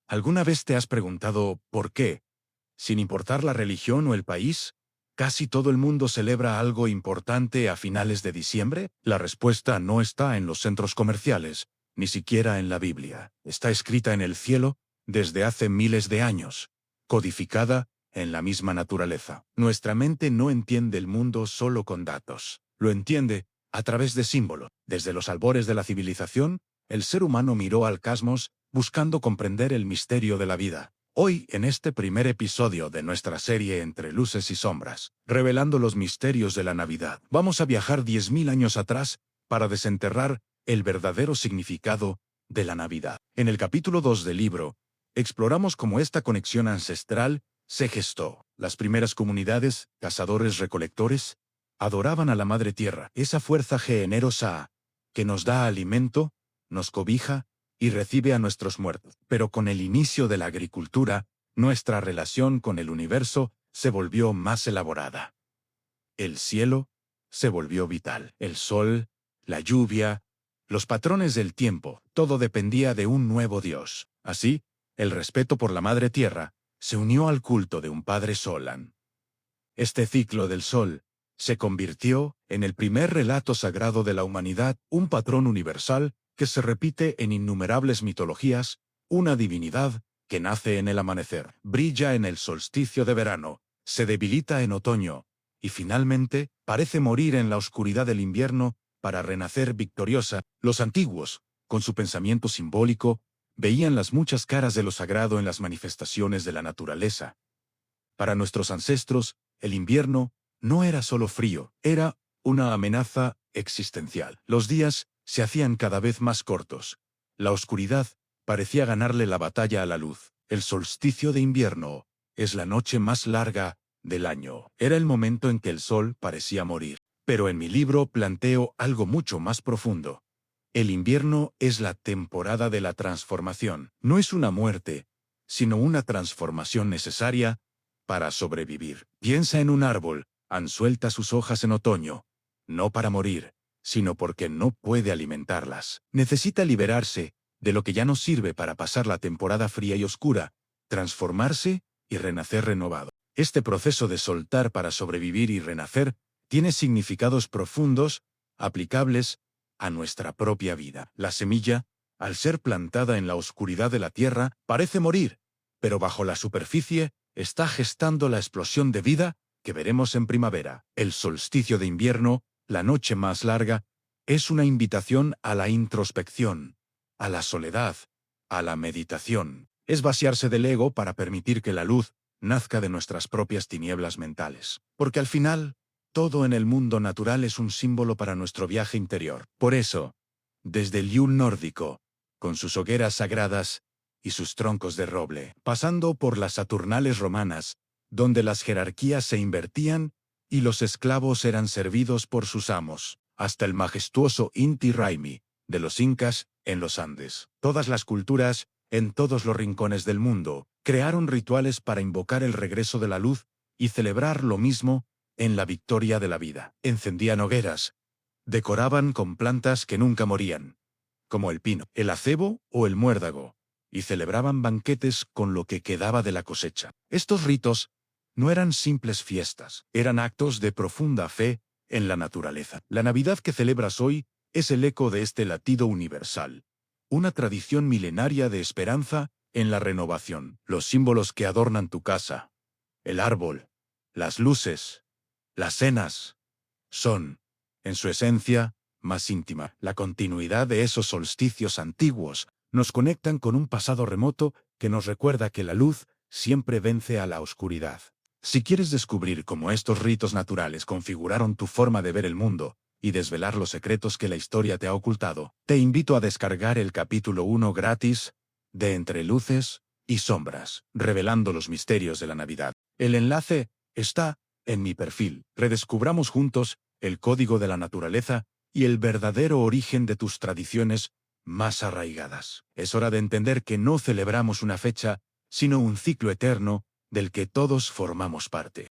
¿Alguna vez te has preguntado por qué, sin importar la religión o el país, casi todo el mundo celebra algo importante a finales de diciembre? La respuesta no está en los centros comerciales, ni siquiera en la Biblia. Está escrita en el cielo desde hace miles de años, codificada en la misma naturaleza. Nuestra mente no entiende el mundo solo con datos. Lo entiende a través de símbolos. Desde los albores de la civilización, el ser humano miró al cosmos buscando comprender el misterio de la vida. Hoy, en este primer episodio de nuestra serie Entre Luces y Sombras, revelando los misterios de la Navidad, vamos a viajar 10.000 años atrás para desenterrar el verdadero significado de la Navidad. En el capítulo 2 del libro, exploramos cómo esta conexión ancestral se gestó. Las primeras comunidades, cazadores-recolectores, adoraban a la Madre Tierra, esa fuerza generosa que nos da alimento, nos cobija y recibe a nuestros muertos. Pero con el inicio de la agricultura, nuestra relación con el universo se volvió más elaborada. El cielo se volvió vital. El sol, la lluvia, los patrones del tiempo, todo dependía de un nuevo Dios. Así, el respeto por la Madre Tierra se unió al culto de un Padre Solan. Este ciclo del sol se convirtió en el primer relato sagrado de la humanidad, un patrón universal que se repite en innumerables mitologías, una divinidad que nace en el amanecer, brilla en el solsticio de verano, se debilita en otoño, y finalmente parece morir en la oscuridad del invierno para renacer victoriosa. Los antiguos, con su pensamiento simbólico, veían las muchas caras de lo sagrado en las manifestaciones de la naturaleza. Para nuestros ancestros, el invierno no era solo frío, era una amenaza existencial. Los días se hacían cada vez más cortos. La oscuridad parecía ganarle la batalla a la luz. El solsticio de invierno es la noche más larga del año. Era el momento en que el sol parecía morir. Pero en mi libro planteo algo mucho más profundo. El invierno es la temporada de la transformación. No es una muerte, sino una transformación necesaria para sobrevivir. Piensa en un árbol, suelta sus hojas en otoño, no para morir, sino porque no puede alimentarlas. Necesita liberarse de lo que ya no sirve para pasar la temporada fría y oscura, transformarse y renacer renovado. Este proceso de soltar para sobrevivir y renacer tiene significados profundos, aplicables a nuestra propia vida. La semilla, al ser plantada en la oscuridad de la tierra, parece morir, pero bajo la superficie está gestando la explosión de vida que veremos en primavera. El solsticio de invierno, la noche más larga, es una invitación a la introspección, a la soledad, a la meditación. Es vaciarse del ego para permitir que la luz nazca de nuestras propias tinieblas mentales. Porque al final, todo en el mundo natural es un símbolo para nuestro viaje interior. Por eso, desde el Yule nórdico, con sus hogueras sagradas y sus troncos de roble, pasando por las Saturnales romanas, donde las jerarquías se invertían y los esclavos eran servidos por sus amos, hasta el majestuoso Inti Raymi, de los incas, en los Andes. Todas las culturas, en todos los rincones del mundo, crearon rituales para invocar el regreso de la luz y celebrar lo mismo en la victoria de la vida. Encendían hogueras, decoraban con plantas que nunca morían, como el pino, el acebo o el muérdago, y celebraban banquetes con lo que quedaba de la cosecha. Estos ritos no eran simples fiestas, eran actos de profunda fe en la naturaleza. La Navidad que celebras hoy es el eco de este latido universal, una tradición milenaria de esperanza en la renovación. Los símbolos que adornan tu casa, el árbol, las luces, las cenas, son, en su esencia, más íntima. La continuidad de esos solsticios antiguos nos conectan con un pasado remoto que nos recuerda que la luz siempre vence a la oscuridad. Si quieres descubrir cómo estos ritos naturales configuraron tu forma de ver el mundo y desvelar los secretos que la historia te ha ocultado, te invito a descargar el capítulo 1 gratis de Entre Luces y Sombras, revelando los misterios de la Navidad. El enlace está en mi perfil. Redescubramos juntos el código de la naturaleza y el verdadero origen de tus tradiciones más arraigadas. Es hora de entender que no celebramos una fecha, sino un ciclo eterno del que todos formamos parte.